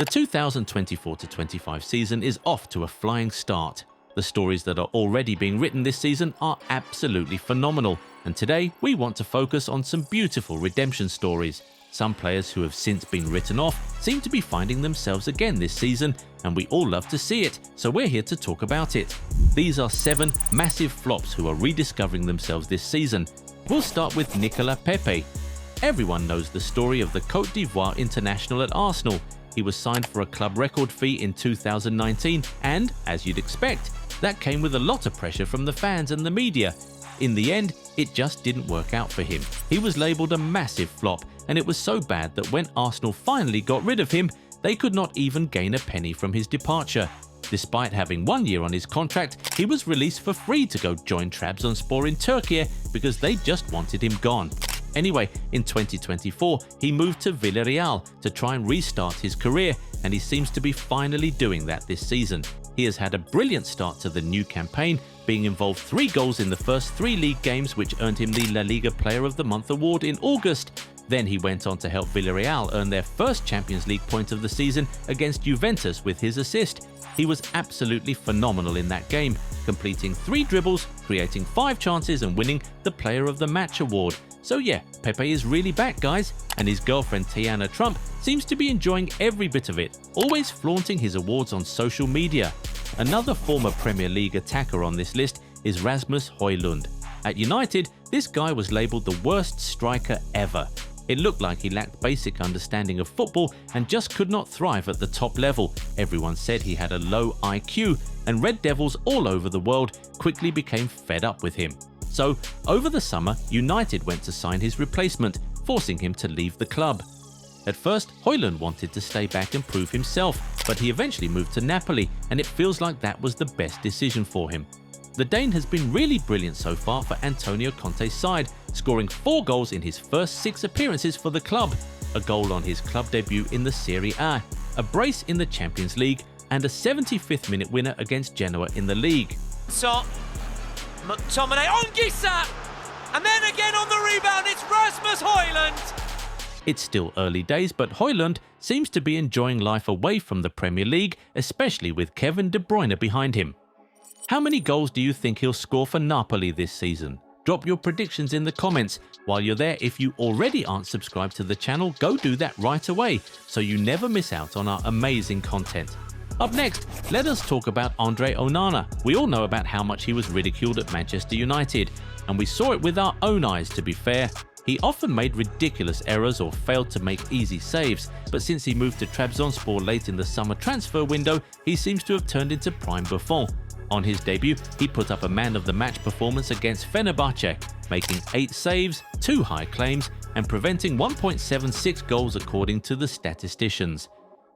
The 2024-25 season is off to a flying start. The stories that are already being written this season are absolutely phenomenal, and today we want to focus on some beautiful redemption stories. Some players who have since been written off seem to be finding themselves again this season, and we all love to see it, so we're here to talk about it. These are 7 massive flops who are rediscovering themselves this season. We'll start with Nicolas Pépé. Everyone knows the story of the Côte d'Ivoire international at Arsenal. He was signed for a club record fee in 2019 and, as you'd expect, that came with a lot of pressure from the fans and the media. In the end, it just didn't work out for him. He was labelled a massive flop, and it was so bad that when Arsenal finally got rid of him, they could not even gain a penny from his departure. Despite having 1 year on his contract, he was released for free to go join Trabzonspor in Türkiye because they just wanted him gone. Anyway, in 2024, he moved to Villarreal to try and restart his career, and he seems to be finally doing that this season. He has had a brilliant start to the new campaign, being involved 3 goals in the first 3 league games, which earned him the La Liga Player of the Month award in August. Then he went on to help Villarreal earn their first Champions League point of the season against Juventus with his assist. He was absolutely phenomenal in that game, completing 3 dribbles, creating 5 chances and winning the Player of the Match award. So yeah, Pepe is really back, guys, and his girlfriend Tiana Trump seems to be enjoying every bit of it, always flaunting his awards on social media. Another former Premier League attacker on this list is Rasmus Hojlund. At United, this guy was labelled the worst striker ever. It looked like he lacked basic understanding of football and just could not thrive at the top level. Everyone said he had a low IQ, and Red Devils all over the world quickly became fed up with him. So, over the summer, United went to sign his replacement, forcing him to leave the club. At first, Hojlund wanted to stay back and prove himself, but he eventually moved to Napoli, and it feels like that was the best decision for him. The Dane has been really brilliant so far for Antonio Conte's side, scoring 4 goals in his first 6 appearances for the club, a goal on his club debut in the Serie A, a brace in the Champions League, and a 75th minute winner against Genoa in the league. So, McTominay on Gisa, and then again on the rebound, it's Rasmus Hojlund. It's still early days, but Hojlund seems to be enjoying life away from the Premier League, especially with Kevin De Bruyne behind him. How many goals do you think he'll score for Napoli this season? Drop your predictions in the comments. While you're there, if you already aren't subscribed to the channel, go do that right away so you never miss out on our amazing content. Up next, let us talk about Andre Onana. We all know about how much he was ridiculed at Manchester United, and we saw it with our own eyes, to be fair. He often made ridiculous errors or failed to make easy saves, but since he moved to Trabzonspor late in the summer transfer window, he seems to have turned into prime Buffon. On his debut, he put up a man-of-the-match performance against Fenerbahce, making 8 saves, 2 high claims, and preventing 1.76 goals according to the statisticians.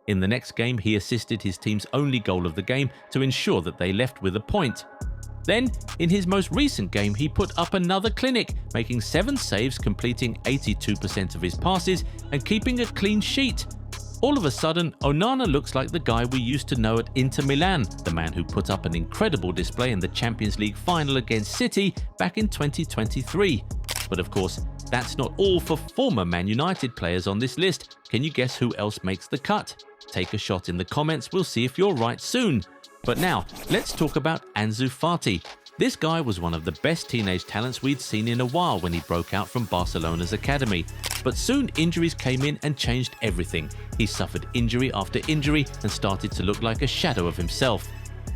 In the next game, he assisted his team's only goal of the game to ensure that they left with a point. Then, in his most recent game, he put up another clinic, making 7 saves, completing 82% of his passes, and keeping a clean sheet. All of a sudden, Onana looks like the guy we used to know at Inter Milan, the man who put up an incredible display in the Champions League final against City back in 2023. But of course, that's not all for former Man United players on this list. Can you guess who else makes the cut? Take a shot in the comments, we'll see if you're right soon. But now, let's talk about Ansu Fati. This guy was one of the best teenage talents we'd seen in a while when he broke out from Barcelona's academy. But soon injuries came in and changed everything. He suffered injury after injury and started to look like a shadow of himself.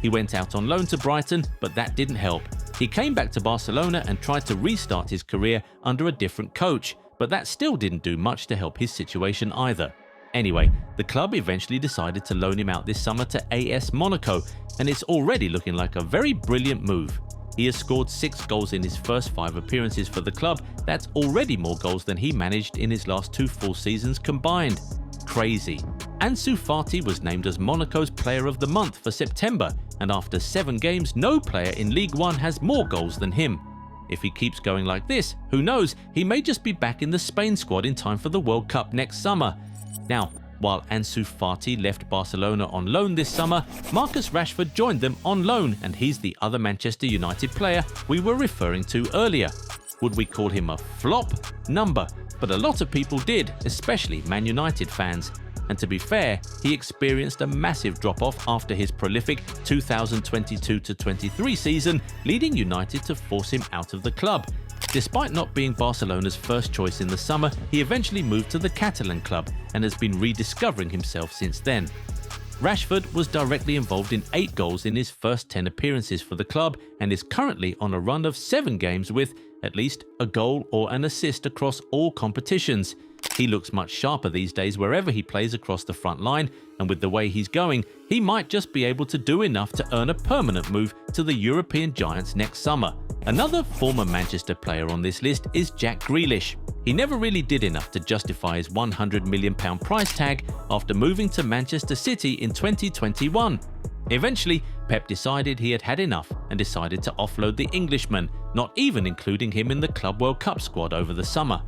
He went out on loan to Brighton, but that didn't help. He came back to Barcelona and tried to restart his career under a different coach, but that still didn't do much to help his situation either. Anyway, the club eventually decided to loan him out this summer to AS Monaco, and it's already looking like a very brilliant move. He has scored 6 goals in his first 5 appearances for the club. That's already more goals than he managed in his last 2 full seasons combined. Crazy. Ansu Fati was named as Monaco's Player of the Month for September, and after 7 games, no player in League One has more goals than him. If he keeps going like this, who knows, he may just be back in the Spain squad in time for the World Cup next summer. Now, while Ansu Fati left Barcelona on loan this summer, Marcus Rashford joined them on loan, and he's the other Manchester United player we were referring to earlier. Would we call him a flop? Number, but a lot of people did, especially Man United fans. and to be fair, he experienced a massive drop-off after his prolific 2022-23 season, leading United to force him out of the club. Despite not being Barcelona's first choice in the summer, he eventually moved to the Catalan club and has been rediscovering himself since then. Rashford was directly involved in 8 goals in his first 10 appearances for the club and is currently on a run of 7 games with at least a goal or an assist across all competitions. He looks much sharper these days wherever he plays across the front line, and with the way he's going, he might just be able to do enough to earn a permanent move to the European giants next summer. Another former Manchester player on this list is Jack Grealish. He never really did enough to justify his £100 million price tag after moving to Manchester City in 2021. Eventually, Pep decided he had had enough and decided to offload the Englishman, not even including him in the Club World Cup squad over the summer.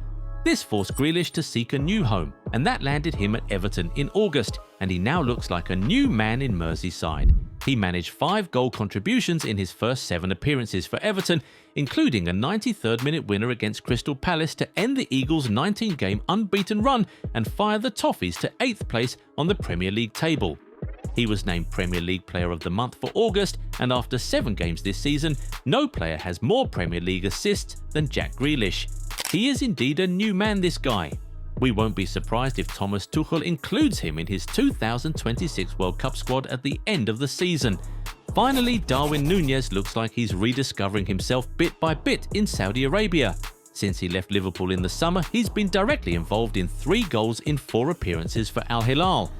This forced Grealish to seek a new home, and that landed him at Everton in August, and he now looks like a new man in Merseyside. He managed 5 goal contributions in his first 7 appearances for Everton, including a 93rd minute winner against Crystal Palace to end the Eagles' 19-game unbeaten run and fire the Toffees to 8th place on the Premier League table. He was named Premier League Player of the Month for August, and after 7 games this season, no player has more Premier League assists than Jack Grealish. He is indeed a new man, this guy. We won't be surprised if Thomas Tuchel includes him in his 2026 World Cup squad at the end of the season. Finally, Darwin Nunez looks like he's rediscovering himself bit by bit in Saudi Arabia. Since he left Liverpool in the summer, he's been directly involved in 3 goals in 4 appearances for Al Hilal.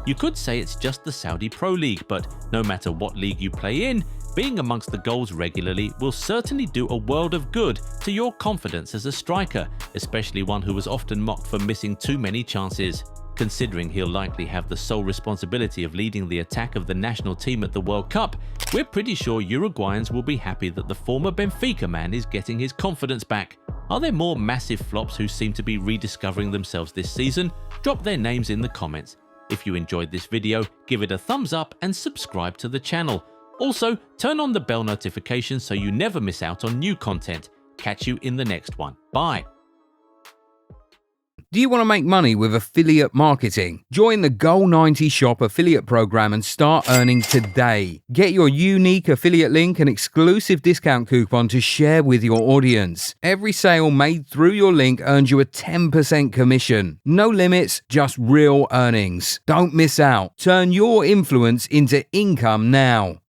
You could say it's just the Saudi Pro League, but no matter what league you play in, being amongst the goals regularly will certainly do a world of good to your confidence as a striker, especially one who was often mocked for missing too many chances. Considering he'll likely have the sole responsibility of leading the attack of the national team at the World Cup, we're pretty sure Uruguayans will be happy that the former Benfica man is getting his confidence back. Are there more massive flops who seem to be rediscovering themselves this season? Drop their names in the comments. If you enjoyed this video, give it a thumbs up and subscribe to the channel. Also, turn on the bell notification so you never miss out on new content. Catch you in the next one. Bye. Do you want to make money with affiliate marketing? Join the Goal90 Shop affiliate program and start earning today. Get your unique affiliate link and exclusive discount coupon to share with your audience. Every sale made through your link earns you a 10% commission. No limits, just real earnings. Don't miss out. Turn your influence into income now.